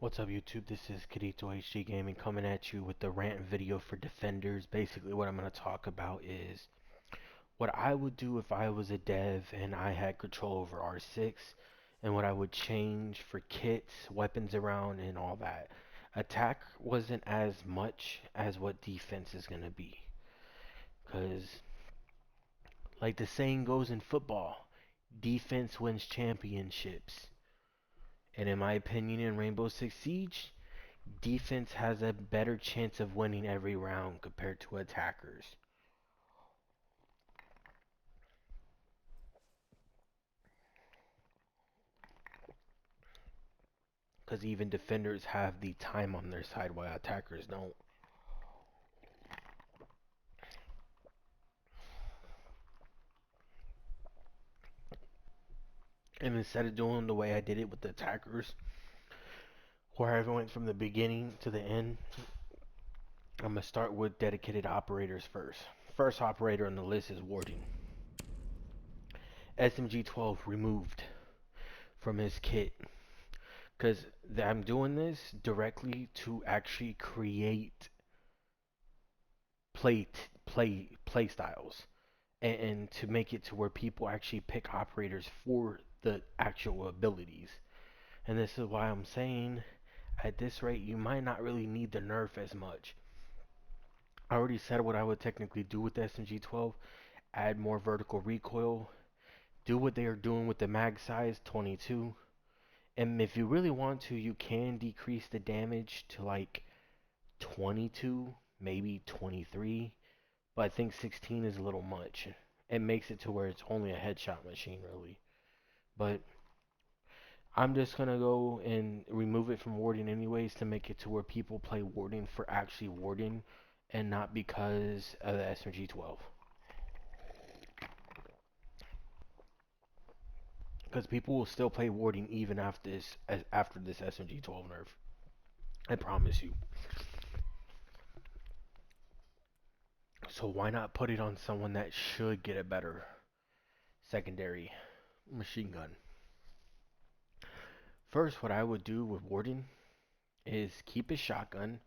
What's up YouTube? This is Kirito HD Gaming coming at you with the rant video for defenders. Basically what I'm going to talk about is what I would do if I was a dev and I had control over R6 and what I would change for kits, weapons around and all that. Attack wasn't as much as what defense is going to be. Because like the saying goes in football, defense wins championships. And in my opinion in Rainbow Six Siege, defense has a better chance of winning every round compared to attackers. Because even defenders have the time on their side while attackers don't. And instead of doing the way I did it with the attackers, where I went from the beginning to the end, I'm going to start with dedicated operators first. First operator on the list is Warden. SMG-12 removed from his kit. Because I'm doing this directly to actually create play styles and to make it to where people actually pick operators for the actual abilities. And this is why I'm saying at this rate you might not really need the nerf as much. I already said what I would technically do with the SMG-12. Add more vertical recoil. Do what they are doing with the mag size 22. And if you really want to, you can decrease the damage to like 22, maybe 23. But I think 16 is a little much. It makes it to where it's only a headshot machine, really. But I'm just gonna go and remove it from Warden anyways to make it to where people play Warden for actually Warden and not because of the SMG-12. Because people will still play Warden even after this SMG-12 nerf. I promise you. So why not put it on someone that should get a better secondary machine gun? First, what I would do with Warden is keep his shotgun,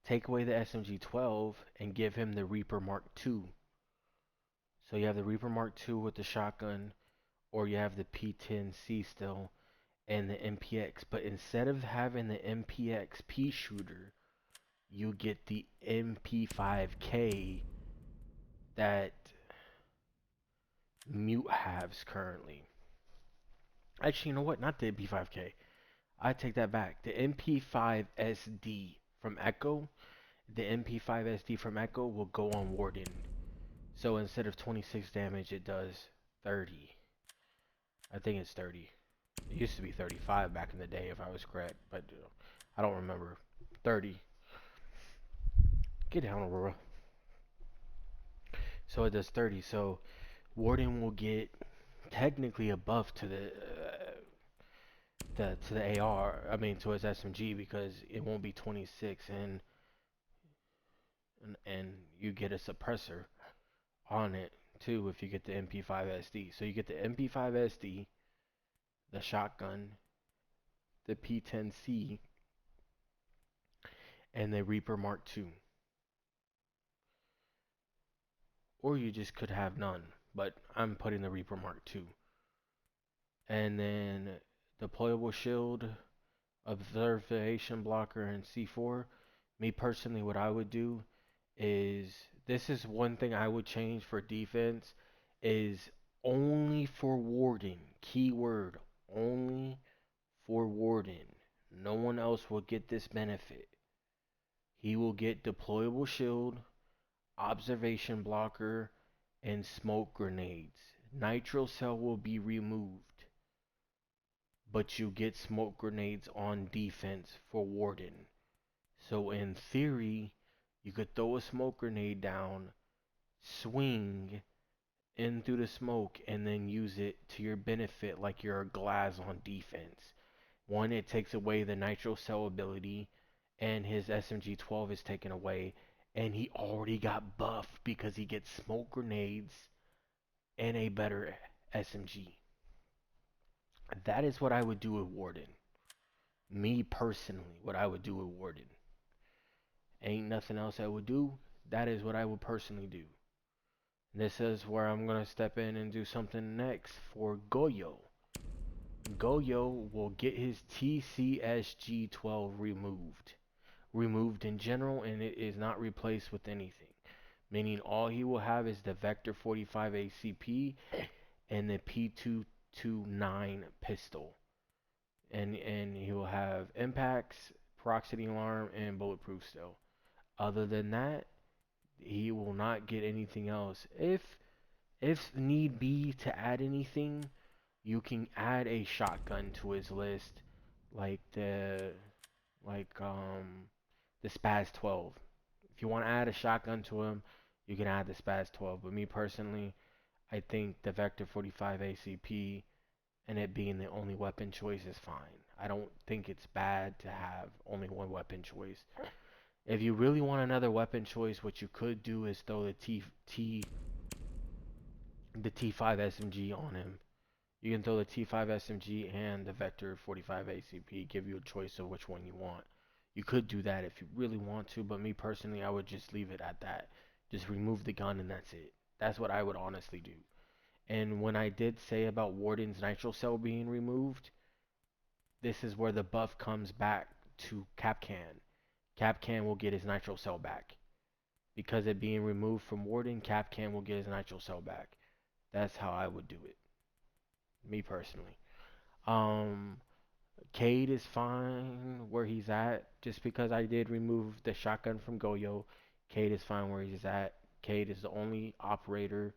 take away the SMG-12, and give him the Reaper Mark II. So you have the Reaper Mark II with the shotgun, or you have the P10C still, and the MPX. But instead of having the MPX P shooter, you get the MP5K that Mute has currently. Actually, you know what? Not the MP5K. I take that back. The MP5SD from Echo, the MP5SD from Echo will go on Warden. So instead of 26 damage, it does 30. I think it's 30. It used to be 35 back in the day, if I was correct, but I don't remember. 30. Get down, Aurora. So it does 30. So Warden will get technically a buff to the AR. I mean to his SMG because it won't be 26 and you get a suppressor on it too if you get the MP5SD. So you get the MP5SD, the shotgun, the P10C, and the Reaper Mark II. Or you just could have none, but I'm putting the Reaper Mark II. And then deployable shield, observation blocker, and C4. Me personally, what I would do is this is one thing I would change for defense is only for Warden. Keyword only for Warden. No one else will get this benefit. He will get deployable shield, observation blocker, and smoke grenades. Nitro cell will be removed, but you get smoke grenades on defense for Warden. So in theory, you could throw a smoke grenade down, swing in through the smoke, and then use it to your benefit like you're a glass on defense. One, it takes away the nitro cell ability, and his SMG-12 is taken away, and he already got buffed because he gets smoke grenades and a better SMG. That is what I would do with Warden. Me personally, what I would do with Warden. Ain't nothing else I would do. That is what I would personally do. This is where I'm gonna step in and do something next for Goyo. Goyo will get his TCSG-12 removed in general, and it is not replaced with anything. Meaning all he will have is the Vector 45 ACP and the P229 pistol. And he will have impacts, peroxidine alarm, and bulletproof still. Other than that, he will not get anything else. If need be to add anything, you can add a shotgun to his list, like the Spaz 12. If you want to add a shotgun to him, you can add the Spaz 12. But me personally, I think the Vector 45 ACP and it being the only weapon choice is fine. I don't think it's bad to have only one weapon choice. If you really want another weapon choice, what you could do is throw the T5 SMG on him. You can throw the T5 SMG and the Vector 45 ACP, give you a choice of which one you want. You could do that if you really want to, but me personally, I would just leave it at that. Just remove the gun and that's it. That's what I would honestly do. And when I did say about Warden's Nitro Cell being removed, this is where the buff comes back to Capcan. Capcan will get his Nitro Cell back. Because it being removed from Warden, Capcan will get his Nitro Cell back. That's how I would do it. Me personally. Um, Cade is fine where he's at. Just because I did remove the shotgun from Goyo, Cade is fine where he's at. Cade is the only operator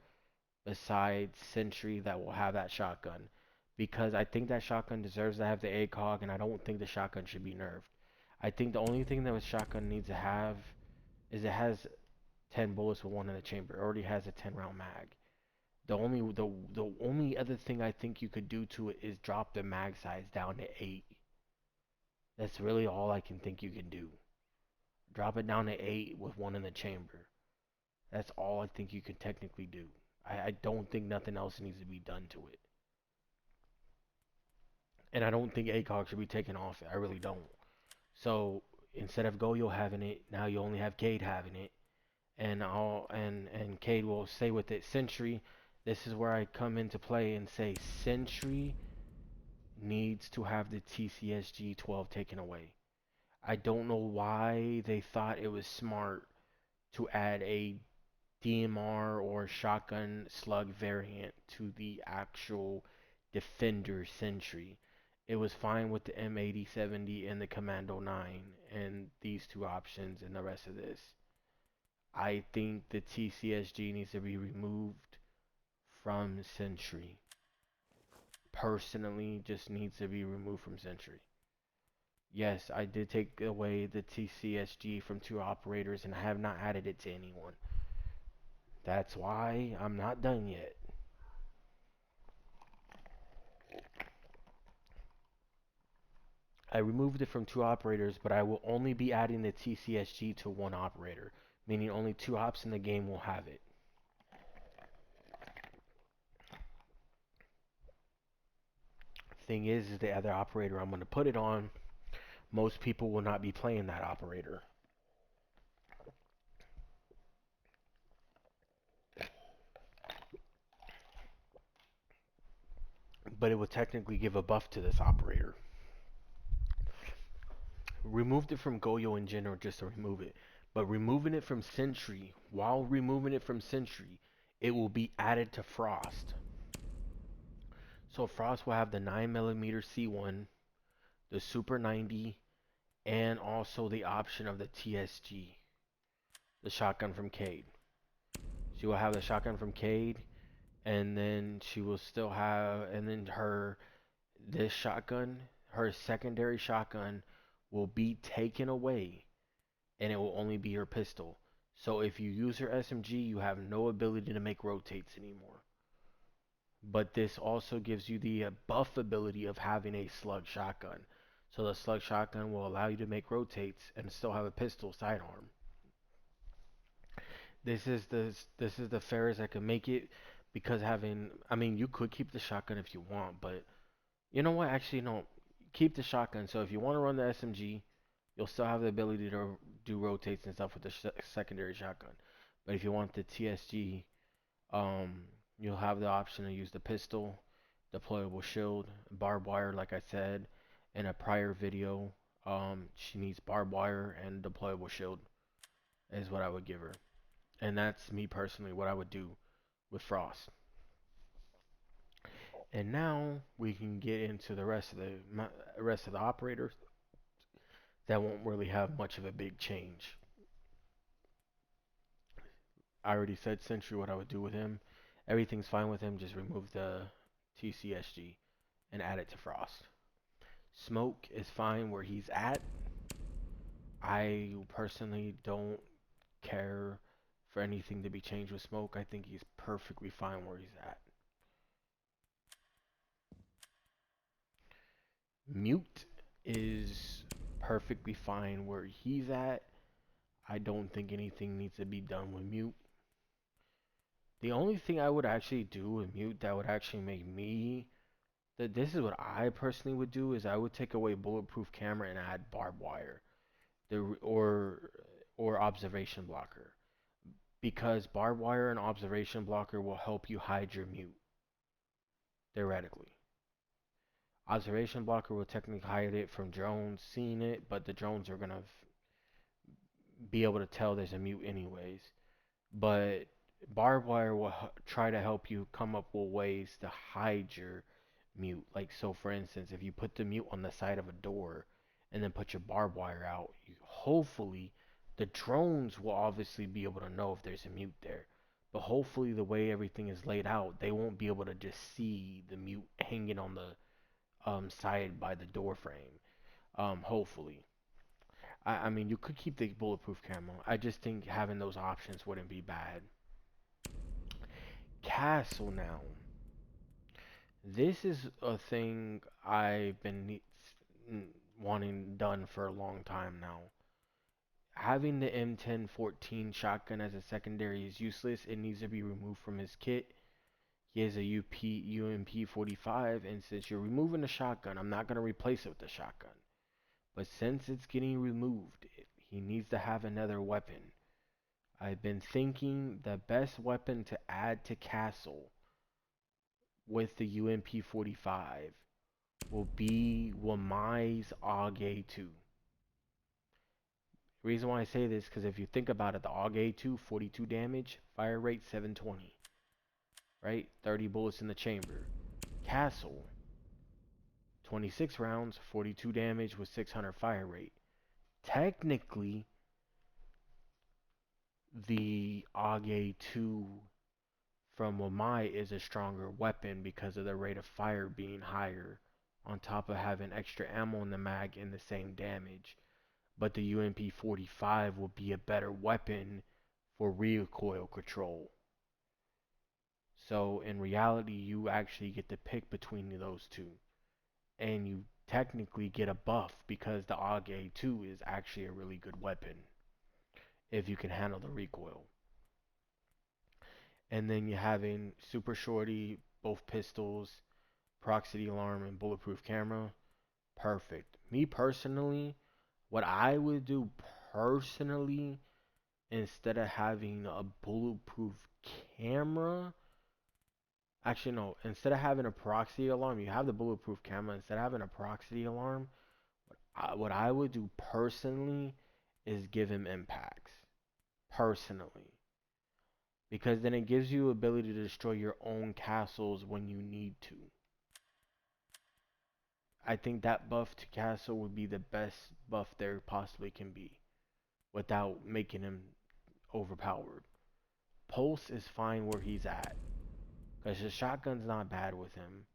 besides Sentry that will have that shotgun. Because I think that shotgun deserves to have the ACOG, and I don't think the shotgun should be nerfed. I think the only thing that the shotgun needs to have is it has 10 bullets with one in the chamber. It already has a 10 round mag. The only other thing I think you could do to it is drop the mag size down to 8. That's really all I can think you can do. Drop it down to 8 with one in the chamber. That's all I think you can technically do. I don't think nothing else needs to be done to it. And I don't think ACOG should be taken off it. I really don't. So instead of Goyo having it, now you only have Cade having it. And Cade will stay with it. Sentry, this is where I come into play and say Sentry needs to have the TCSG 12 taken away. I don't know why they thought it was smart to add a DMR or shotgun slug variant to the actual Defender Sentry. It was fine with the M8070 and the Commando 9 and these two options and the rest of this. I think the TCSG needs to be removed from Sentry. Personally, just needs to be removed from Sentry. Yes, I did take away the TCSG from two operators and I have not added it to anyone. That's why I'm not done yet. I removed it from two operators, but I will only be adding the TCSG to one operator, meaning only two ops in the game will have it. Thing is the other operator I'm going to put it on, most people will not be playing that operator. But it would technically give a buff to this operator. Removed it from Goyo in general just to remove it. But removing it from Sentry, while removing it from Sentry, it will be added to Frost. So Frost will have the 9mm C1, the Super 90, and also the option of the TSG, the shotgun from Cade. She will have the shotgun from Cade, and then she will still have, and then this shotgun, her secondary shotgun, will be taken away, and it will only be her pistol. So if you use her SMG, you have no ability to make rotates anymore. But this also gives you the buff ability of having a slug shotgun. So the slug shotgun will allow you to make rotates and still have a pistol sidearm. This is the fairest I can make it because having, I mean, you could keep the shotgun if you want, but you know what? Actually, no. keep the shotgun. So if you want to run the SMG, you'll still have the ability to do rotates and stuff with the secondary shotgun. But if you want the TSG, um, you'll have the option to use the pistol, deployable shield, barbed wire, like I said in a prior video. She needs barbed wire and deployable shield is what I would give her. And that's me personally what I would do with Frost. And now we can get into the rest of the operators that won't really have much of a big change. I already said Sentry what I would do with him. Everything's fine with him, just remove the TCSG and add it to Frost. Smoke is fine where he's at. I personally don't care for anything to be changed with Smoke. I think he's perfectly fine where he's at. Mute is perfectly fine where he's at. I don't think anything needs to be done with Mute. The only thing I would actually do with Mute that would actually make me that this is what I personally would do is I would take away bulletproof camera and add barbed wire, the or observation blocker, because barbed wire and observation blocker will help you hide your Mute theoretically. Observation blocker will technically hide it from drones seeing it, but the drones are gonna be able to tell there's a Mute anyways. But barbed wire will try to help you come up with ways to hide your Mute. Like, so for instance, if you put the Mute on the side of a door and then put your barbed wire out, hopefully the drones will obviously be able to know if there's a Mute there. But hopefully the way everything is laid out, they won't be able to just see the Mute hanging on the side by the door frame. Hopefully. I mean, you could keep the bulletproof camera. I just think having those options wouldn't be bad. Castle now. This is a thing I've been wanting done for a long time now. Having the M1014 shotgun as a secondary is useless. It needs to be removed from his kit. He has a UMP45, and since you're removing the shotgun, I'm not going to replace it with the shotgun. But since it's getting removed, he needs to have another weapon. I've been thinking the best weapon to add to Castle with the UMP45 will be Wamai's AUG A2. The reason why I say this because if you think about it, the AUG A2, 42 damage, fire rate 720, right? 30 bullets in the chamber. Castle, 26 rounds, 42 damage with 600 fire rate. Technically, the AUG A2 from Wamai is a stronger weapon because of the rate of fire being higher, on top of having extra ammo in the mag and the same damage. But the UMP45 will be a better weapon for recoil control. So in reality, you actually get to pick between those two. And you technically get a buff because the AUG A2 is actually a really good weapon if you can handle the recoil. And then you're having Super Shorty, both pistols, proximity alarm, and bulletproof camera. Perfect. Me personally, what I would do personally, instead of having a bulletproof camera, actually no, instead of having a proxy alarm, you have the bulletproof camera. Instead of having a proxy alarm, what I would do personally is give him impacts. Personally. Because then it gives you ability to destroy your own castles when you need to. I think that buff to castle would be the best buff there possibly can be without making him overpowered. Pulse is fine where he's at. Because the shotgun's not bad with him.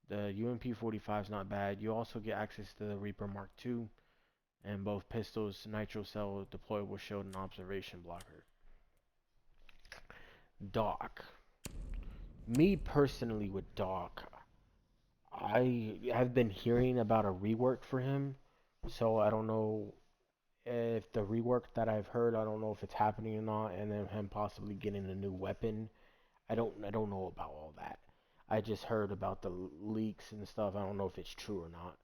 The UMP45 is not bad. You also get access to the Reaper Mark II and both pistols, nitro cell, deployable shield, and observation blocker. Doc. Me personally with Doc, I have been hearing about a rework for him, so I don't know if the rework that I've heard, I don't know if it's happening or not, and then him possibly getting a new weapon. I don't know about all that. I just heard about the leaks and stuff. I don't know if it's true or not.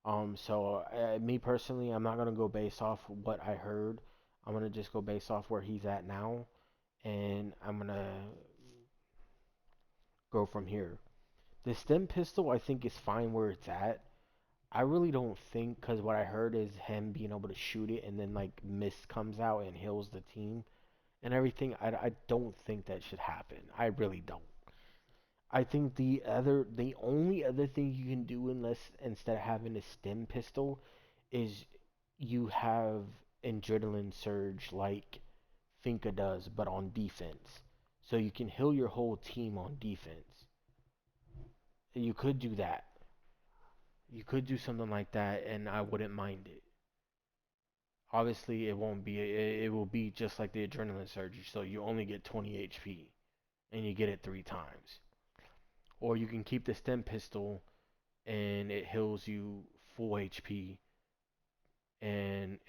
Me personally, I'm not gonna go based off what I heard. I'm gonna just go based off where he's at now, and I'm gonna go from here. The stem pistol, I think, is fine where it's at. I really don't think, because what I heard is him being able to shoot it and then like mist comes out and heals the team and everything. I don't think that should happen. I really don't. I think the only other thing you can do unless instead of having a stem pistol is you have adrenaline surge like Finka does, but on defense. So you can heal your whole team on defense. You could do that. You could do something like that, and I wouldn't mind it. Obviously, it won't be. It will be just like the adrenaline surge. So you only get 20 HP, and you get it 3 times. Or you can keep the stem pistol, and it heals you full HP, and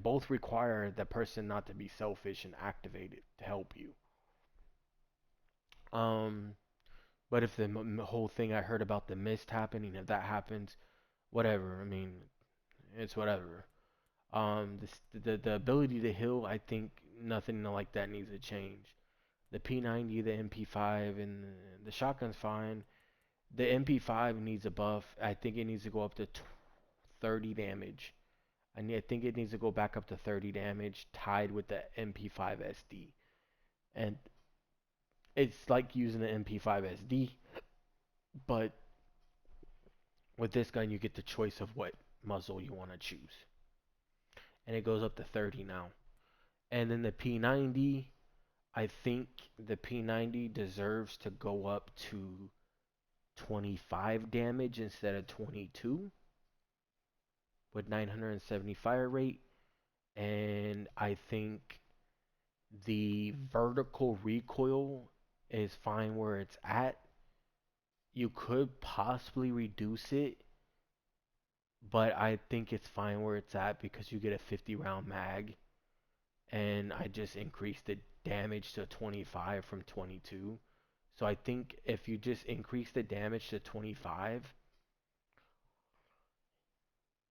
both require the person not to be selfish and activate it to help you. Um, but if the whole thing I heard about the mist happening, if that happens, whatever. I mean, it's whatever. The ability to heal, I think nothing like that needs to change. The P90, the MP5, and the shotgun's fine. The MP5 needs a buff. I think it needs to go up to 30 damage. I think it needs to go back up to 30 damage, tied with the MP5 SD. And it's like using the MP5 SD, but with this gun, you get the choice of what muzzle you want to choose, and it goes up to 30 now. And then the P90, I think the P90 deserves to go up to 25 damage instead of 22 with 970 fire rate. And I think the vertical recoil is fine where it's at. You could possibly reduce it, but I think it's fine where it's at because you get a 50 round mag. And I just increased the damage to 25 from 22. So I think if you just increase the damage to 25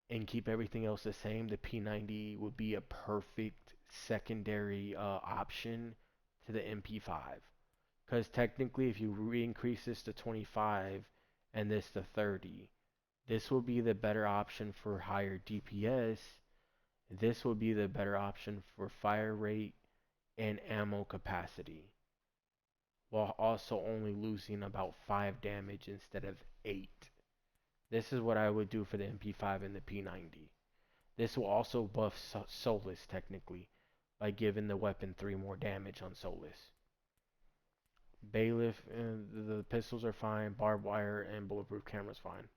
and keep everything else the same, the P90 would be a perfect secondary option to the MP5. Because technically, if you increase this to 25 and this to 30, this will be the better option for higher DPS. This will be the better option for fire rate and ammo capacity, while also only losing about 5 damage instead of 8. This is what I would do for the MP5 and the P90. This will also buff Solus technically by giving the weapon 3 more damage on Solus. Bailiff and the pistols are fine, barbed wire and bulletproof camera's fine.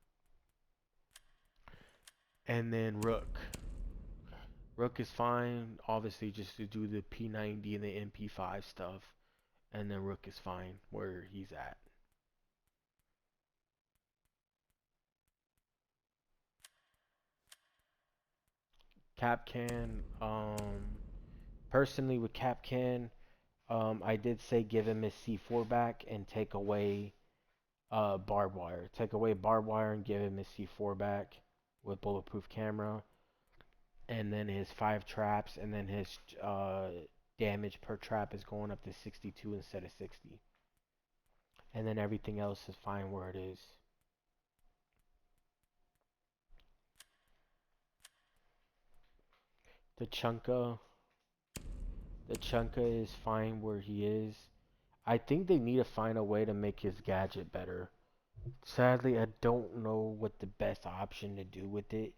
And then Rook. Rook is fine, obviously just to do the P90 and the MP5 stuff. And then Rook is fine where he's at. Capcan, personally with Capcan, I did say give him his C4 back and take away barbed wire. Take away barbed wire and give him his C4 back with bulletproof camera, and then his 5 traps, and then his damage per trap is going up to 62 instead of 60. And then everything else is fine where it is. The Chunka, the Chunka is fine where he is. I think they need to find a way to make his gadget better. Sadly, I don't know what the best option to do with it.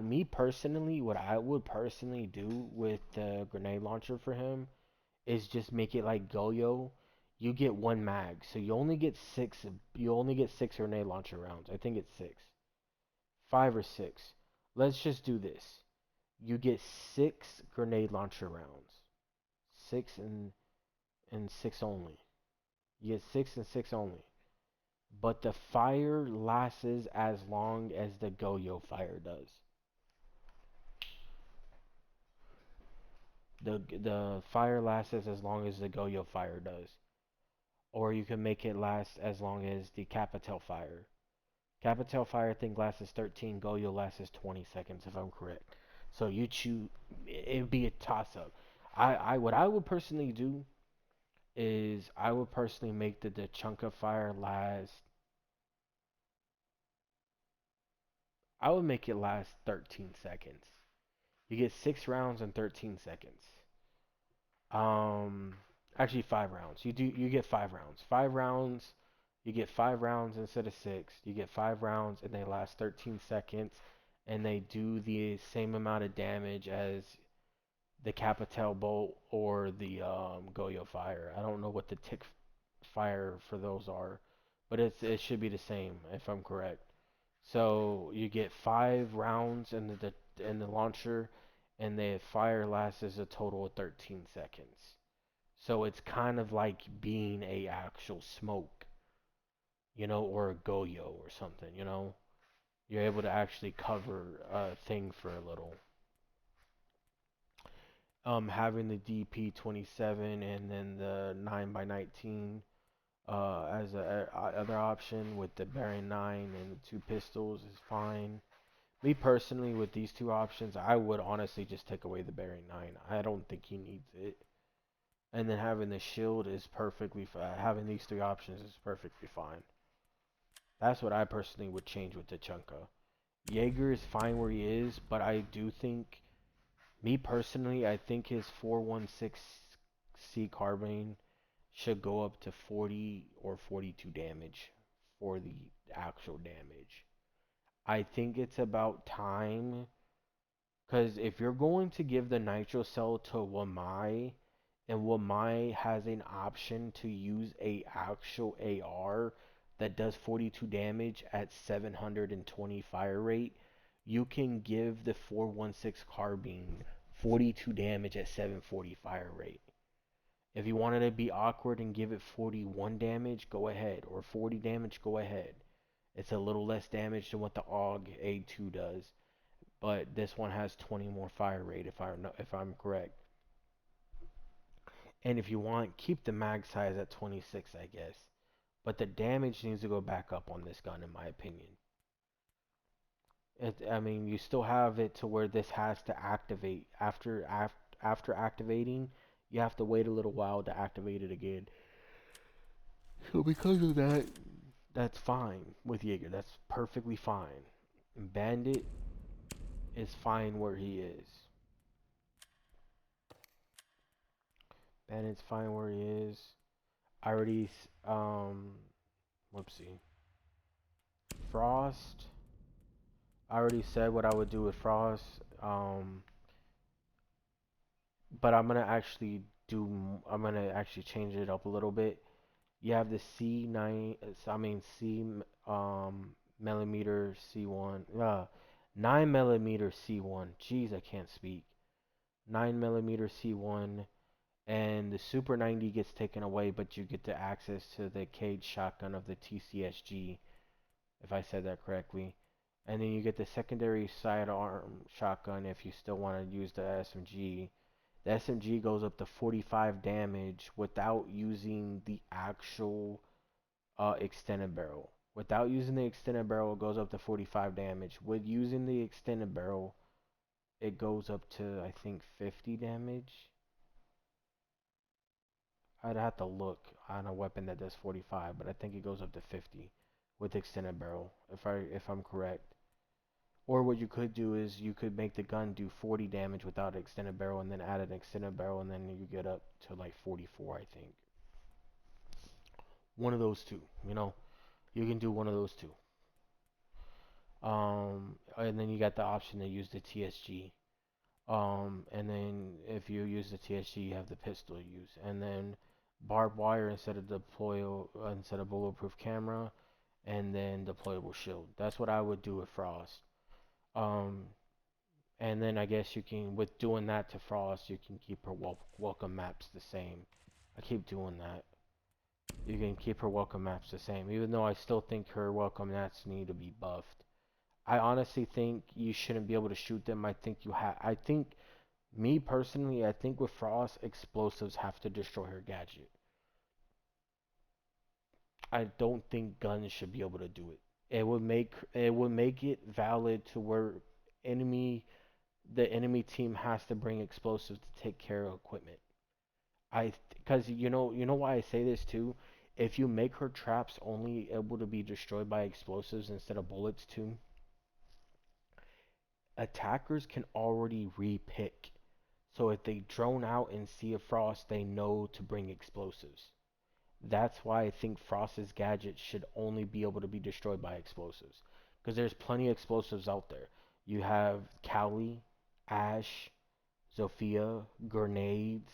Me personally, what I would personally do with the grenade launcher for him is just make it like Goyo. You get 1 mag, so you only get six. You only get 6 grenade launcher rounds. I think it's 6, 5 or 6. Let's just do this. You get 6 grenade launcher rounds, 6 and 6 only. You get 6 and 6 only. But the fire lasts as long as the Goyo fire does. The fire lasts as long as the Goyo fire does. Or you can make it last as long as the Capital fire. Capital Fire thing lasts 13. Goyo lasts 20 seconds, if I'm correct. So you choose. It'd be a toss up. What I would personally do is I would personally make the chunk of fire last. I would make it last 13 seconds. You get 6 rounds in 13 seconds. Um, Actually 5 rounds. You get 5 rounds. 5 rounds. You get 5 rounds instead of six. You get 5 rounds and they last 13 seconds, and they do the same amount of damage as the Capital Bolt or the Goyo Fire. I don't know what the tick fire for those are, but it should be the same if I'm correct. So you get 5 rounds in the launcher, and the fire lasts a total of 13 seconds. So it's kind of like being a actual smoke, or a Goyo or something, You're able to actually cover a thing for a little. Having the DP-27 and then the 9x19 as a other option with the bearing 9 and the two pistols is fine. Me personally, with these two options, I would honestly just take away the bearing 9. I don't think he needs it. And then having the shield is perfectly fine. Having these three options is perfectly fine. That's what I personally would change with the Chunka. Jaeger is fine where he is, but I do think, me personally, I think his 416C carbine should go up to 40 or 42 damage for the actual damage. I think it's about time, because if you're going to give the nitro cell to Wamai, and Wamai has an option to use a actual AR that does 42 damage at 720 fire rate, you can give the 416 carbine 42 damage at 740 fire rate. If you wanted to be awkward and give it 41 damage, go ahead. Or 40 damage, go ahead. It's a little less damage than what the AUG A2 does, but this one has 20 more fire rate if I'm correct. And if you want, keep the mag size at 26, I guess. But the damage needs to go back up on this gun, in my opinion. I mean, you still have it to where this has to activate. After activating, you have to wait a little while to activate it again. So because of that, that's fine with Jaeger. That's perfectly fine. Bandit is fine where he is. Bandit's fine where he is. I already, whoopsie. Frost. I already said what I would do with Frost. But I'm gonna actually change it up a little bit. You have the C9, I mean C millimeter C1, 9 millimeter C1. Jeez, I can't speak. 9 millimeter C1, and the Super 90 gets taken away, but you get the access to the cage shotgun of the TCSG, if I said that correctly. And then you get the secondary sidearm shotgun if you still want to use the SMG. The SMG goes up to 45 damage without using the actual extended barrel. Without using the extended barrel, it goes up to 45 damage. With using the extended barrel, it goes up to, I think, 50 damage. I'd have to look on a weapon that does 45, but I think it goes up to 50 with extended barrel, if I'm correct. Or what you could do is you could make the gun do 40 damage without an extended barrel, and then add an extended barrel, and then you get up to like 44, I think. One of those two, you can do one of those two. And then you got the option to use the TSG. And then if you use the TSG, you have the pistol use, and then barbed wire instead of bulletproof camera, and then deployable shield. That's what I would do with Frost. Um, and then I guess you can, with doing that to Frost, you can keep her welcome maps the same. I keep doing that. You can keep her welcome maps the same, even though I still think her welcome maps need to be buffed. I honestly think you shouldn't be able to shoot them. I think, me personally, I think with Frost, explosives have to destroy her gadget. I don't think guns should be able to do it. it would make it valid to where enemy the enemy team has to bring explosives to take care of equipment. Because you know why I say this too. If you make her traps only able to be destroyed by explosives instead of bullets too, attackers can already repick. So if they drone out and see a frost, they know to bring explosives. That's why I think Frost's gadgets should only be able to be destroyed by explosives. Because there's plenty of explosives out there. You have Callie, Ash, Zofia, grenades.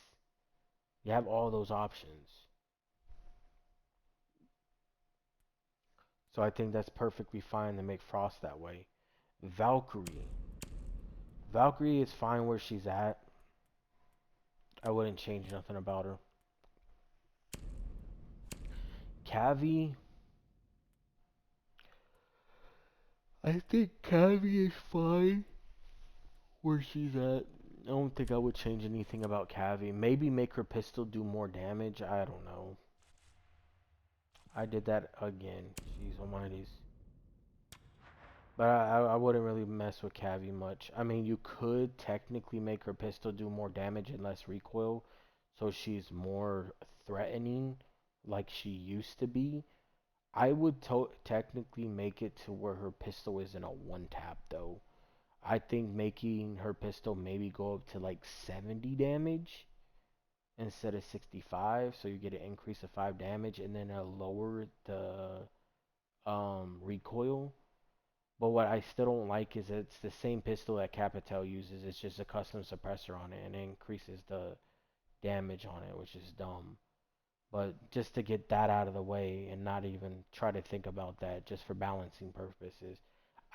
You have all those options. So I think that's perfectly fine to make Frost that way. Valkyrie. Valkyrie is fine where she's at. I wouldn't change nothing about her. Cavi. I think Cavi is fine where she's at. I don't think I would change anything about Cavi. Maybe make her pistol do more damage. I don't know. I did that again. Jeez almighty. But I wouldn't really mess with Cavi much. I mean, you could technically make her pistol do more damage and less recoil, so she's more threatening, like she used to be. I would technically make it to where her pistol isn't a one tap, though. I think making her pistol maybe go up to like 70 damage instead of 65, so you get an increase of 5 damage, and then lower the recoil. But what I still don't like is it's the same pistol that Capital uses. It's just a custom suppressor on it, and it increases the damage on it, which is dumb. But just to get that out of the way and not even try to think about that, just for balancing purposes,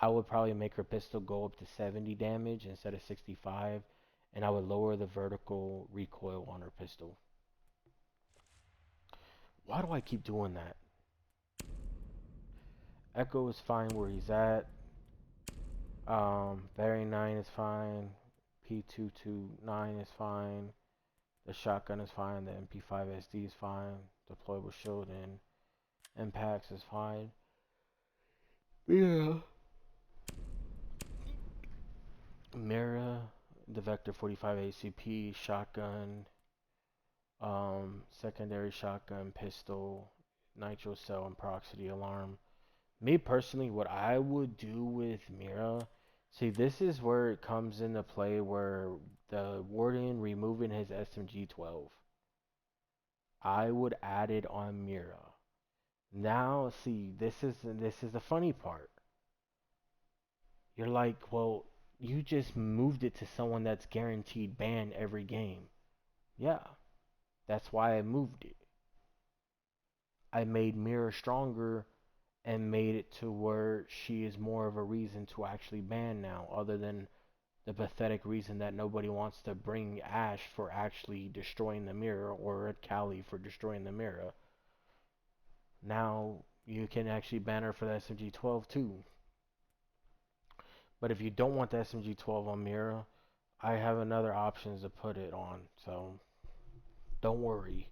I would probably make her pistol go up to 70 damage instead of 65, and I would lower the vertical recoil on her pistol. Why do I keep doing that? Echo is fine where he's at. Barry 9 is fine. P229 is fine. The shotgun is fine. The MP5 SD is fine. Deployable shield and impacts is fine. Yeah. Mira, the Vector 45 ACP, shotgun, secondary shotgun, pistol, nitro cell, and proximity alarm. Me personally, what I would do with Mira, see, this is where it comes into play where the Warden removing his SMG-12. I would add it on Mira. Now, see, this is the funny part. You're like, well, you just moved it to someone that's guaranteed ban every game. Yeah, that's why I moved it. I made Mira stronger and made it to where she is more of a reason to actually ban now, other than the pathetic reason that nobody wants to bring Ash for actually destroying the mirror or Callie for destroying the mirror. Now you can actually ban her for the SMG-12 too. But if you don't want the SMG-12 on Mira, I have another options to put it on, so don't worry.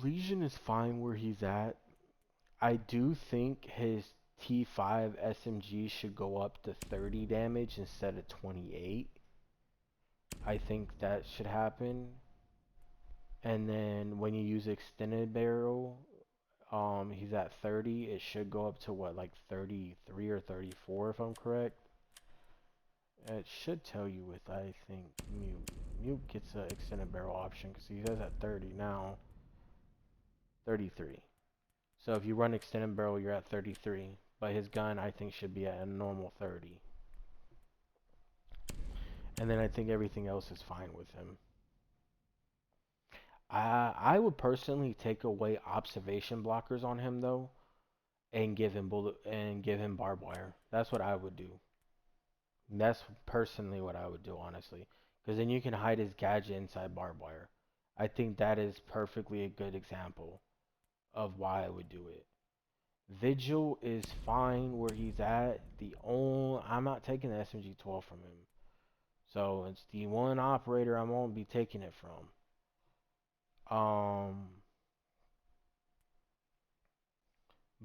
Legion is fine where he's at. I do think his T5 SMG should go up to 30 damage instead of 28. I think that should happen. And then when you use extended barrel, he's at 30. It should go up to what, like 33 or 34 if I'm correct. It should tell you with, I think, Mute. Mute gets an extended barrel option because he has at 30 now. 33. So if you run extended barrel, you're at 33. But his gun, I think, should be at a normal 30. And then I think everything else is fine with him. I would personally take away observation blockers on him though, and give him barbed wire. That's what I would do. That's personally what I would do, honestly, because then you can hide his gadget inside barbed wire. I think that is perfectly a good example of why I would do it. Vigil is fine where he's at. I'm not taking the SMG-12 from him, so it's the 1 operator I won't be taking it from.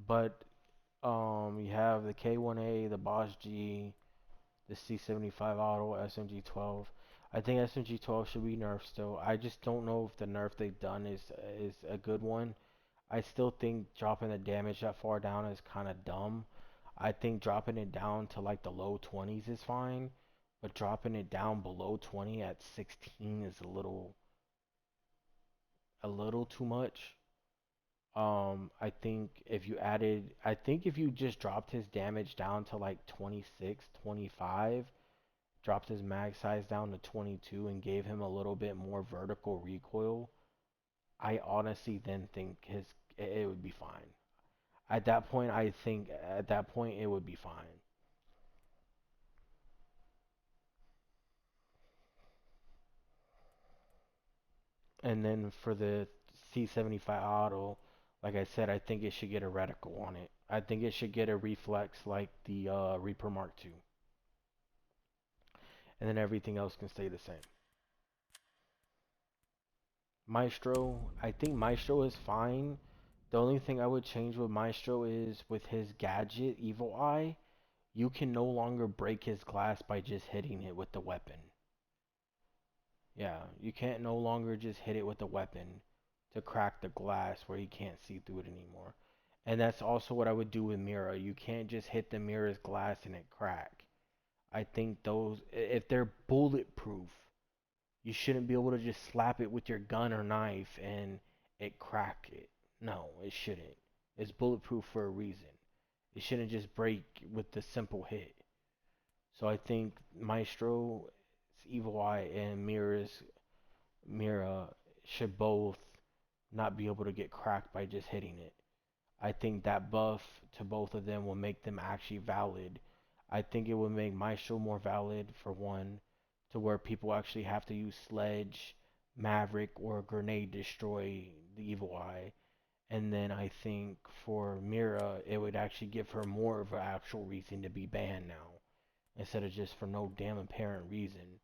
But you have the K1A, the Boss G, the C75 Auto, SMG 12. I think SMG 12 should be nerfed still. I just don't know if the nerf they've done is a good one. I still think dropping the damage that far down is kind of dumb. I think dropping it down to like the low 20s is fine, but dropping it down below 20 at 16 is a little too much. I think if you just dropped his damage down to like 26, 25, dropped his mag size down to 22 and gave him a little bit more vertical recoil, I honestly then think it would be fine. At that point it would be fine. And then for the C75 auto, like I said, I think it should get a reticle on it. I think it should get a reflex like the Reaper Mark II, and then everything else can stay the same. Maestro, I think Maestro is fine. The only thing I would change with Maestro is with his gadget, Evil Eye, you can no longer break his glass by just hitting it with the weapon. Yeah, you can't no longer just hit it with a weapon to crack the glass where he can't see through it anymore. And that's also what I would do with Mira. You can't just hit the Mira's glass and it crack. I think those, if they're bulletproof, you shouldn't be able to just slap it with your gun or knife and it crack it. No, it shouldn't. It's bulletproof for a reason. It shouldn't just break with the simple hit. So I think Maestro's Evil Eye and Mira should both not be able to get cracked by just hitting it. I think that buff to both of them will make them actually valid. I think it will make Maestro more valid for one, to where people actually have to use Sledge, Maverick, or Grenade to destroy the Evil Eye. And then I think for Mira, it would actually give her more of an actual reason to be banned now, instead of just for no damn apparent reason.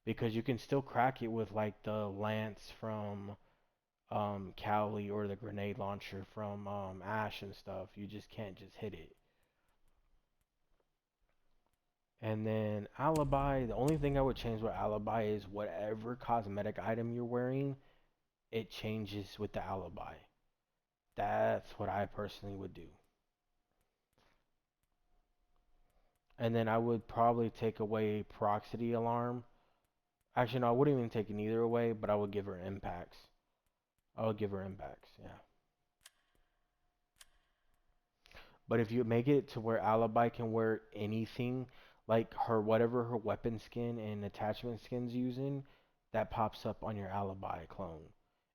Because you can still crack it with like the Lance from Cali or the grenade launcher from Ash and stuff. You just can't just hit it. And then Alibi, the only thing I would change with Alibi is whatever cosmetic item you're wearing, it changes with the Alibi. That's what I personally would do. And then I would probably take away Proximity Alarm. Actually, no, I wouldn't even take neither away, but I would give her impacts. I would give her impacts, yeah. But if you make it to where Alibi can wear anything, like her whatever her weapon skin and attachment skin's using, that pops up on your Alibi clone.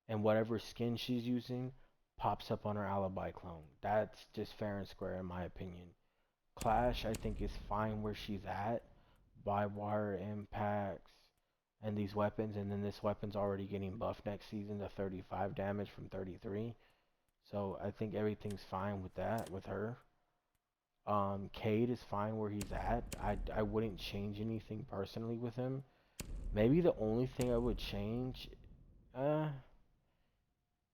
And whatever skin she's using pops up on her Alibi clone. That's just fair and square in my opinion. Clash I think is fine where she's at. By wire impacts and these weapons, and then this weapon's already getting buffed next season to 35 damage from 33. So I think everything's fine with that with her. Cade is fine where he's at. I wouldn't change anything personally with him. Maybe the only thing I would change, uh,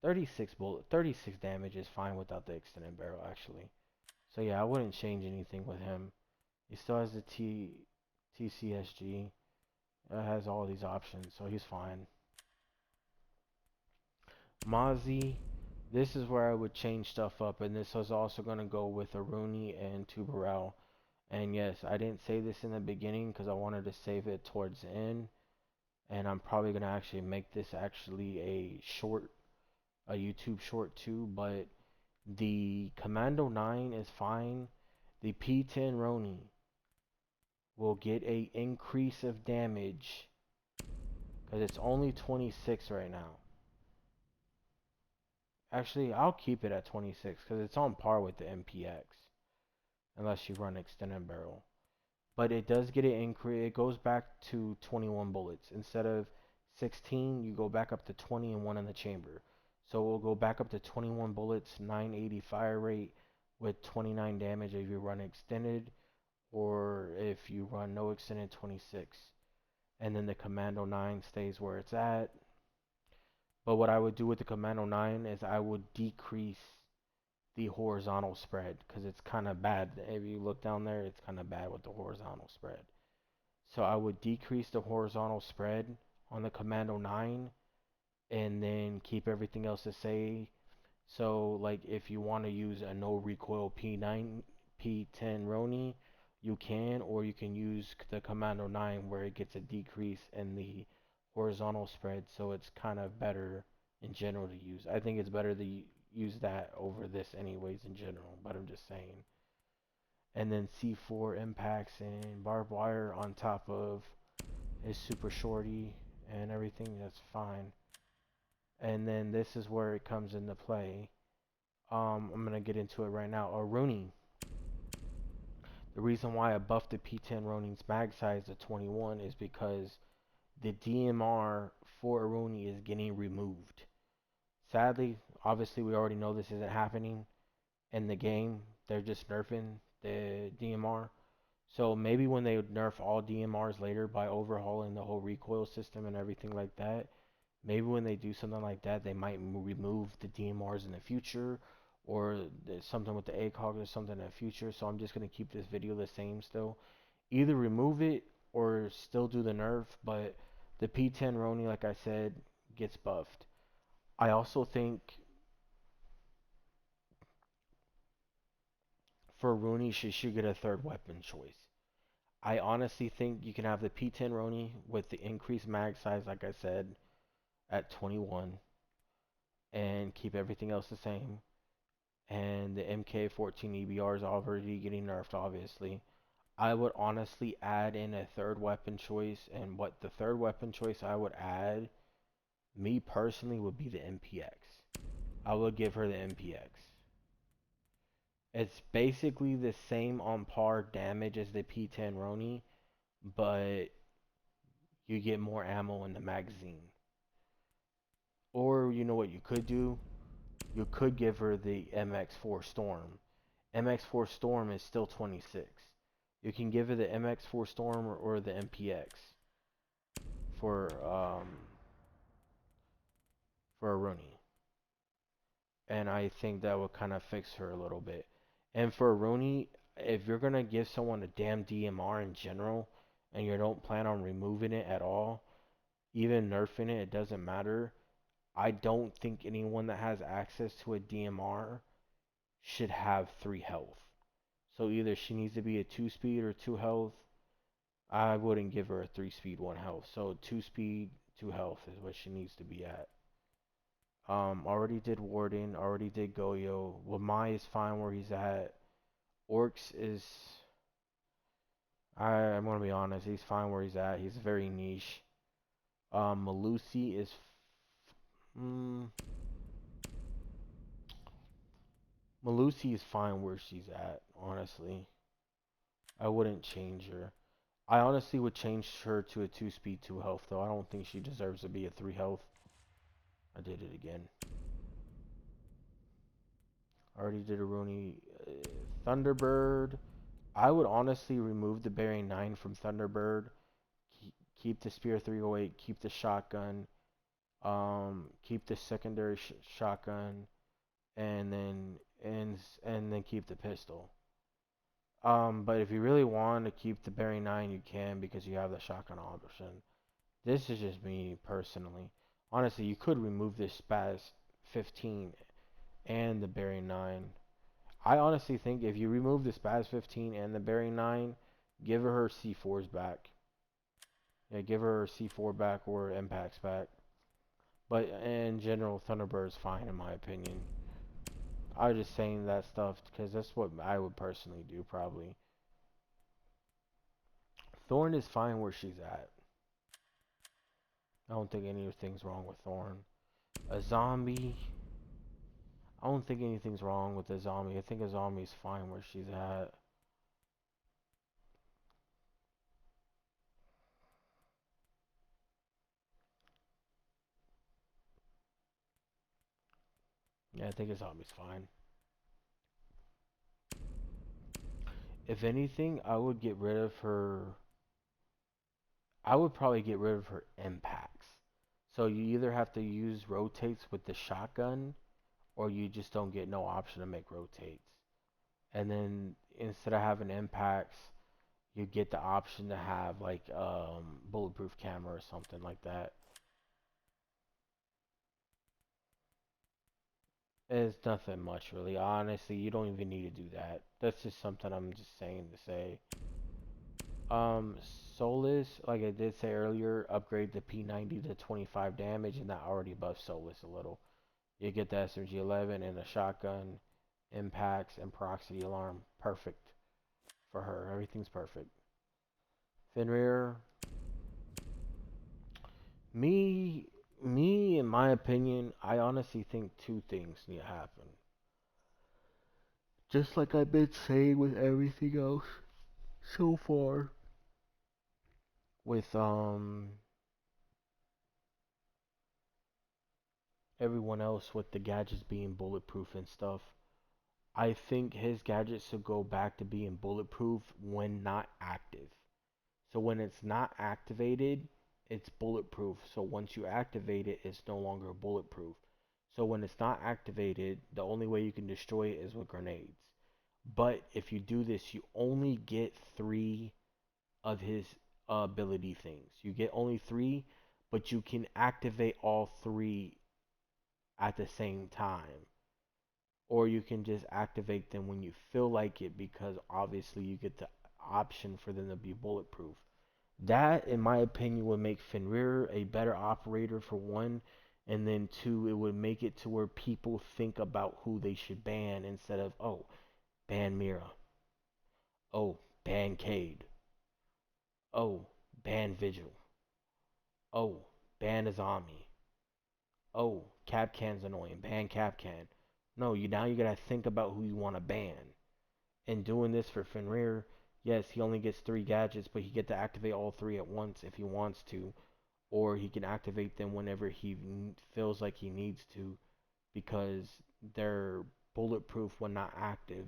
36 damage is fine without the extended barrel actually. So yeah, I wouldn't change anything with him. He still has the TCSG. It has all these options, so he's fine. Mozzie, this is where I would change stuff up, and this is also going to go with Aruni and Tuberel. And yes, I didn't say this in the beginning because I wanted to save it towards the end. And I'm probably going to actually make this actually a YouTube short too. But the Commando 9 is fine. The P10 Roni will get a increase of damage because it's only 26 right now. Actually, I'll keep it at 26 because it's on par with the MPX. Unless you run extended barrel. But it does get an increase. It goes back to 21 bullets. Instead of 16, you go back up to 20 and one in the chamber. So it will go back up to 21 bullets, 980 fire rate with 29 damage if you run extended, or if you run no extended, 26. And then the Commando 9 stays where it's at. But what I would do with the Commando 9 is I would decrease the horizontal spread because it's kind of bad. If you look down there, it's kind of bad with the horizontal spread. So I would decrease the horizontal spread on the Commando 9 and then keep everything else the same. So like if you want to use a no recoil P9 P10 Roni, you can, or you can use the Commando 9 where it gets a decrease in the horizontal spread, so it's kind of better in general to use. I think it's better to use that over this anyways in general, but I'm just saying. And then C4 impacts and barbed wire on top of his super shorty and everything, that's fine. And then this is where it comes into play. I'm gonna get into it right now. A Rooney. The reason why I buffed the P10 Ronin's mag size to 21 is because the DMR for a Rooney is getting removed. Sadly, obviously we already know this isn't happening in the game. They're just nerfing the DMR. So maybe when they nerf all DMRs later by overhauling the whole recoil system and everything like that, maybe when they do something like that, they might remove the DMRs in the future, or something with the ACOG or something in the future. So I'm just going to keep this video the same still. Either remove it or still do the nerf, but the P10 Roni, like I said, gets buffed. I also think for Rooney, she should get a third weapon choice. I honestly think you can have the P10 Roni with the increased mag size, like I said, at 21, and keep everything else the same. And the MK14 EBR is already getting nerfed, obviously. I would honestly add in a third weapon choice, and what the third weapon choice I would add, me personally, would be the MPX. I would give her the MPX. It's basically the same on par damage as the P10 Roni, but you get more ammo in the magazine. Or you know what you could do? You could give her the MX4 Storm. MX4 Storm is still 26. You can give her the MX4 Storm or the MPX for for a Rooney, and I think that would kind of fix her a little bit. And for a Rooney, if you're gonna give someone a damn DMR in general, and you don't plan on removing it at all, even nerfing it, it doesn't matter. I don't think anyone that has access to a DMR should have 3 health. So either she needs to be a 2 speed or 2 health. I wouldn't give her a 3 speed 1 health. So 2 speed 2 health is what she needs to be at. Already did Warden, already did Goyo. Lamai is fine where he's at. Orcs is, I'm gonna be honest, he's fine where he's at. He's very niche. Malusi is, Malusi is fine where she's at, honestly. I wouldn't change her. I honestly would change her to a 2 speed 2 health though. I don't think she deserves to be a 3 health. I did it again. Already did a Rooney. Thunderbird. I would honestly remove the bearing 9 from Thunderbird. Keep the Spear 308. Keep the shotgun. Keep the secondary shotgun, and then keep the pistol. But if you really want to keep the bearing 9, you can because you have the shotgun option. This is just me personally. Honestly, you could remove this Spaz 15 and the bearing 9. I honestly think if you remove the Spaz 15 and the bearing 9, give her C4s back. Yeah, give her C4 back or impacts back. But in general, Thunderbird's fine in my opinion. I was just saying that stuff because that's what I would personally do probably. Thorn is fine where she's at. I don't think anything's wrong with Thorn. A zombie. I don't think anything's wrong with a zombie. I think a zombie's fine where she's at. Yeah, I think a zombie's fine. If anything, I would get rid of her. I would probably get rid of her impacts. So you either have to use rotates with the shotgun or you just don't get no option to make rotates. And then instead of having impacts, you get the option to have like bulletproof camera or something like that. It's nothing much really. Honestly, you don't even need to do that. That's just something I'm just saying to say. Um, Solus, like I did say earlier, upgrade the P90 to 25 damage, and that already buffs Solus a little. You get the SMG 11 and a shotgun, impacts, and proxy alarm. Perfect for her. Everything's perfect. Fenrir, me, in my opinion, I honestly think two things need to happen. Just like I've been saying with everything else so far, with everyone else with the gadgets being bulletproof and stuff. I think his gadgets should go back to being bulletproof when not active. So when it's not activated, it's bulletproof. So once you activate it, it's no longer bulletproof. So when it's not activated, the only way you can destroy it is with grenades. But if you do this, you only get three of his ability things. You get only three, but you can activate all three at the same time. Or you can just activate them when you feel like it because obviously you get the option for them to be bulletproof. That, in my opinion, would make Fenrir a better operator for one, and then two, it would make it to where people think about who they should ban instead of, oh, ban Mira, oh, ban Cade, oh, ban Vigil, oh, ban Azami, oh, Capcan's annoying, ban Capcan. No, you gotta think about who you want to ban. And doing this for Fenrir, yes, he only gets three gadgets, but he get to activate all three at once if he wants to, or he can activate them whenever he feels like he needs to, because they're bulletproof when not active,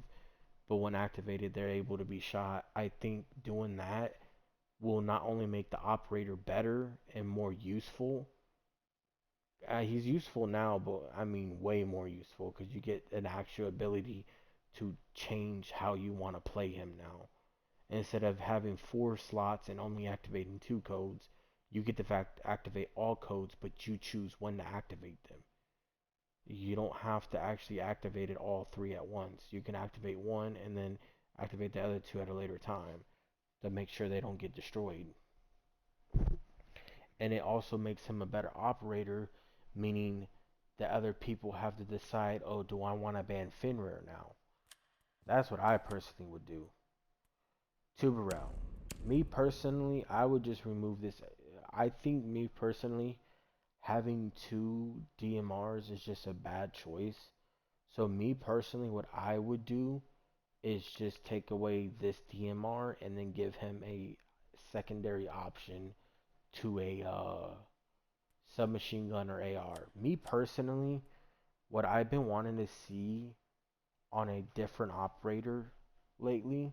but when activated, they're able to be shot. I think doing that will not only make the operator better and more useful. He's useful now, but I mean way more useful because you get an actual ability to change how you want to play him now. Instead of having four slots and only activating two codes, you get to activate all codes, but you choose when to activate them. You don't have to actually activate it all three at once. You can activate one and then activate the other two at a later time to make sure they don't get destroyed. And it also makes him a better operator, meaning that other people have to decide, oh, do I want to ban Fenrir now? That's what I personally would do. Tuberel. Me personally, I would just remove this. I think me personally, having two DMRs is just a bad choice. So me personally, what I would do is just take away this DMR and then give him a secondary option to a submachine gun or AR. Me personally, what I've been wanting to see on a different operator lately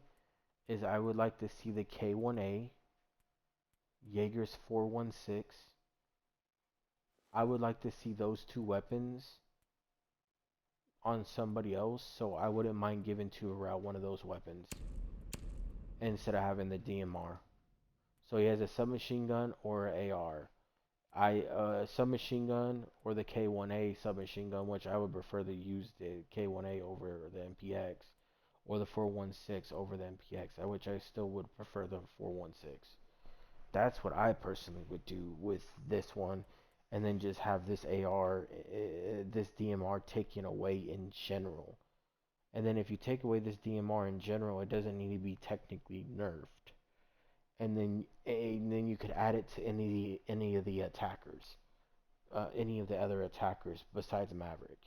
is I would like to see the K1A, Jaeger's 416. I would like to see those two weapons on somebody else, so I wouldn't mind giving to Route one of those weapons instead of having the DMR. So he has a submachine gun or an AR. Submachine gun or the K1A submachine gun, which I would prefer to use the K1A over the MPX, or the 416 over the MPX, which I still would prefer the 416. That's what I personally would do with this one, and then just have this AR, this DMR taken away in general. And then if you take away this DMR in general, it doesn't need to be technically nerfed. And then you could add it to any of the attackers, any of the other attackers besides Maverick.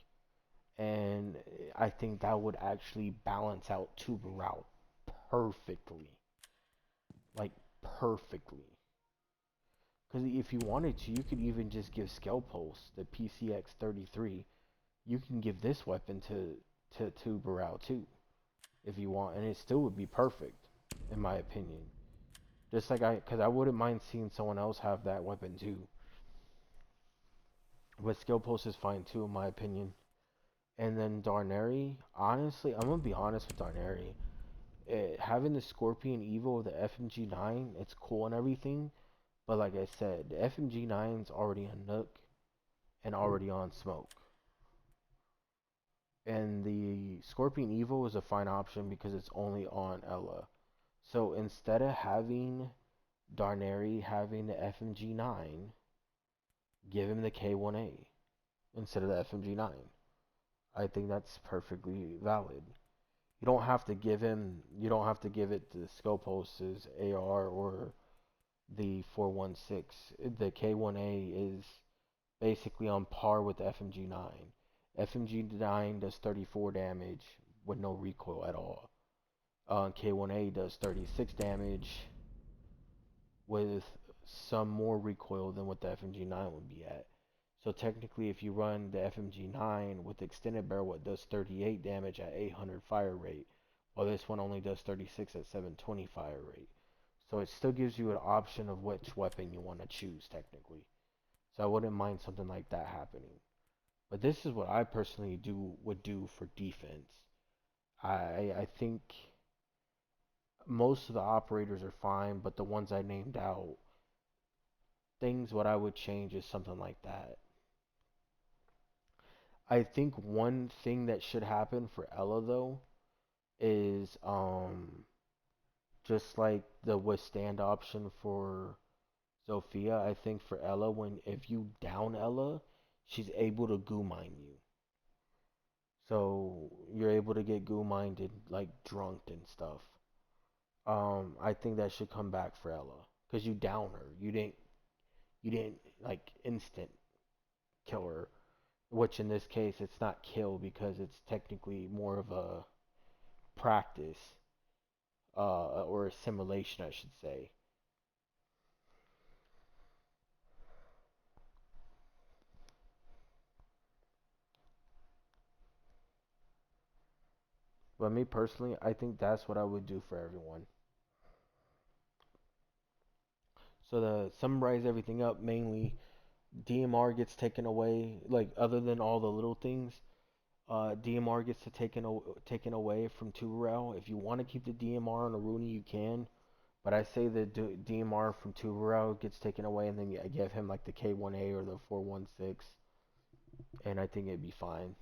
And I think that would actually balance out Tuber Route perfectly, like perfectly. Because if you wanted to, you could even just give Scale Pulse the PCX-33. You can give this weapon to Burrell too, if you want, and it still would be perfect, in my opinion. Just like because I wouldn't mind seeing someone else have that weapon too. But Skill Pulse is fine too, in my opinion. And then Darneri, honestly, I'm gonna be honest with Darneri. Having the Scorpion Evo with the FMG9, it's cool and everything, but like I said, the FMG9's already on Nook and already on Smoke. And the Scorpion Evo is a fine option because it's only on Ella. So instead of having Darneri having the FMG9, give him the K1A instead of the FMG9. I think that's perfectly valid. You don't have to give it the Scopos' AR or the 416. The K1A is basically on par with the FMG9. FMG9 does 34 damage with no recoil at all. K1A does 36 damage with some more recoil than what the FMG9 would be at. So technically, if you run the FMG9 with extended barrel, it does 38 damage at 800 fire rate, while this one only does 36 at 720 fire rate. So it still gives you an option of which weapon you want to choose technically. So I wouldn't mind something like that happening. But this is what I personally would do for defense. I think most of the operators are fine, but the ones I named out, things what I would change is something like that. I think one thing that should happen for Ella though is just like the withstand option for Sophia. I think for Ella, when if you down Ella, she's able to goo mine you. So you're able to get goo mined and like drunked and stuff. I think that should come back for Ella because you down her. You didn't like instant kill her, which in this case it's not kill because it's technically more of a practice or a simulation, I should say. But me personally, I think that's what I would do for everyone. So to summarize everything up, mainly DMR gets taken away. Like other than all the little things, DMR gets taken away from Tuberel. If you want to keep the DMR on a Rooney, you can. But I say the DMR from Tuberel gets taken away, and then you give him like the K1A or the 416, and I think it'd be fine.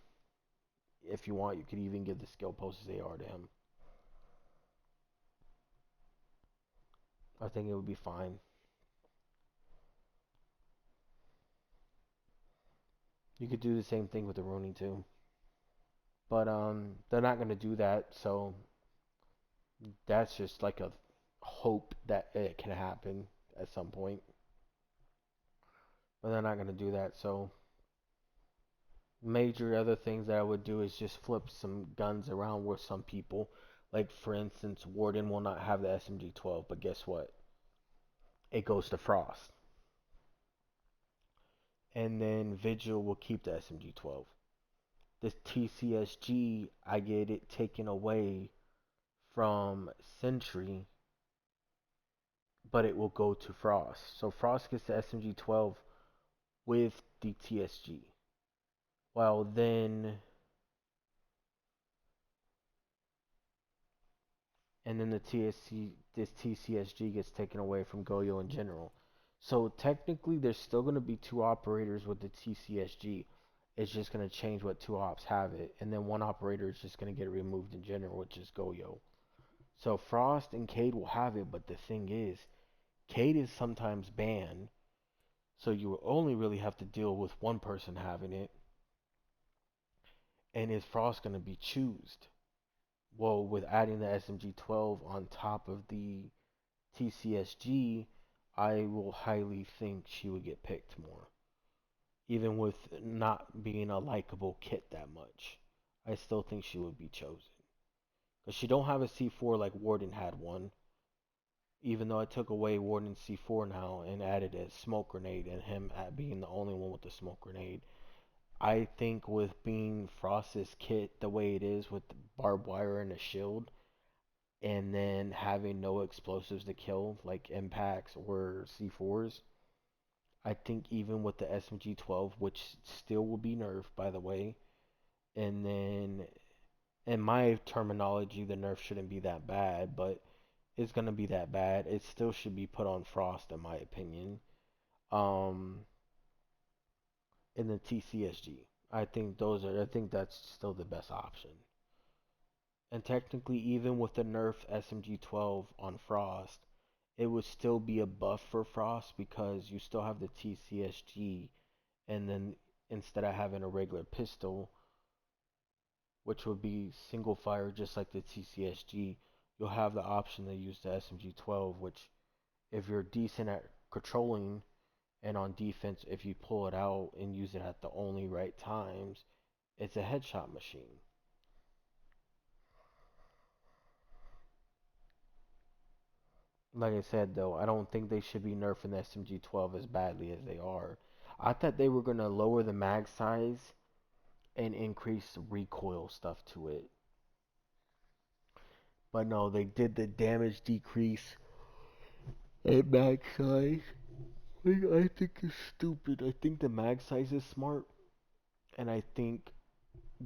If you want, you could even give the skill post as AR to him. I think it would be fine. You could do the same thing with the Rooney too. But they're not gonna do that, so that's just like a hope that it can happen at some point. But they're not gonna do that, so major other things that I would do is just flip some guns around with some people. Like for instance, Warden will not have the SMG-12, but guess what? It goes to Frost. And then Vigil will keep the SMG-12. This TCSG, I get it taken away from Sentry, but it will go to Frost. So Frost gets the SMG-12 with the TSG. While then, and then this TCSG gets taken away from Goyo in general. So technically, there's still going to be two operators with the TCSG. It's just going to change what two ops have it, and then one operator is just going to get removed in general, which is Goyo. So Frost and Cade will have it, but the thing is, Cade is sometimes banned, so you will only really have to deal with one person having it. And is Frost going to be choosed? Well, with adding the SMG-12 on top of the TCSG, I will highly think she would get picked more. Even with not being a likable kit that much, I still think she would be chosen. Because she don't have a C4 like Warden had one. Even though I took away Warden's C4 now and added a smoke grenade and him being the only one with the smoke grenade, I think with being Frost's kit the way it is with the barbed wire and a shield, and then having no explosives to kill like impacts or C4s, I think even with the SMG-12, which still will be nerfed by the way, And then, in my terminology, the nerf shouldn't be that bad, but it's gonna be that bad. It still should be put on Frost, in my opinion. Um, in the TCSG, I think that's still the best option. And technically, even with the nerf SMG-12 on Frost, it would still be a buff for Frost because you still have the TCSG, and then instead of having a regular pistol, which would be single fire just like the TCSG, you'll have the option to use the SMG-12, which if you're decent at controlling and on defense, if you pull it out and use it at the only right times, it's a headshot machine. Like I said, though, I don't think they should be nerfing the SMG-12 as badly as they are. I thought they were gonna lower the mag size and increase the recoil stuff to it, but no, they did the damage decrease and mag size. Which I think is stupid. I think the mag size is smart, and I think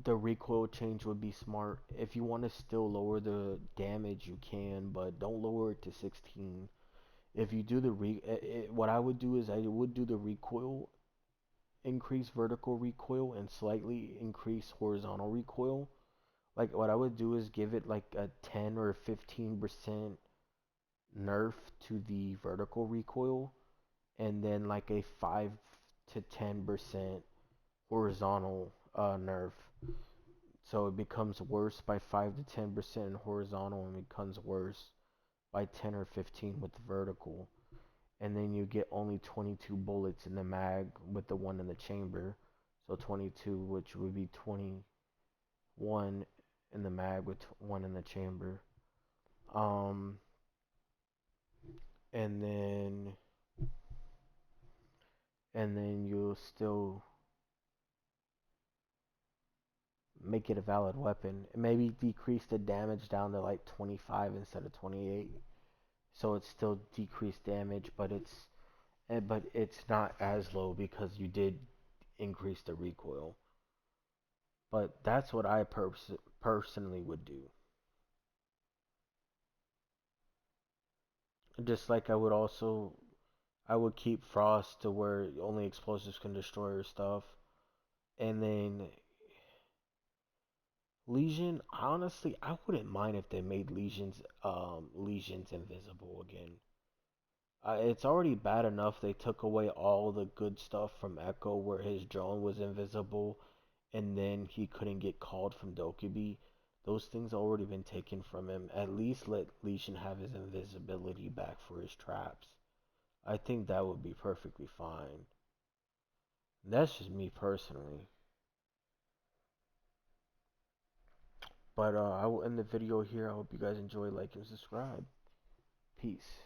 the recoil change would be smart. If you want to still lower the damage, you can, but don't lower it to 16. If you do the what I would do is I would do the recoil, increase vertical recoil, and slightly increase horizontal recoil. Like what I would do is give it like a 10 or 15% nerf to the vertical recoil, and then like a 5 to 10% horizontal nerf. So it becomes worse by 5 to 10% horizontal and becomes worse by 10 or 15 with the vertical. And then you get only 22 bullets in the mag with the one in the chamber. So 22, which would be 21 in the mag with one in the chamber. Um, and then you'll still make it a valid weapon. Maybe decrease the damage down to like 25 instead of 28. So it's still decreased damage, but it's not as low because you did increase the recoil. But that's what I personally would do. Just like I would keep Frost to where only explosives can destroy your stuff, and then Legion. Honestly, I wouldn't mind if they made Legions invisible again. It's already bad enough they took away all the good stuff from Echo, where his drone was invisible, and then he couldn't get called from Dokkaebi. Those things already been taken from him. At least let Legion have his invisibility back for his traps. I think that would be perfectly fine. That's just me personally. But I will end the video here. I hope you guys enjoy, like, and subscribe. Peace.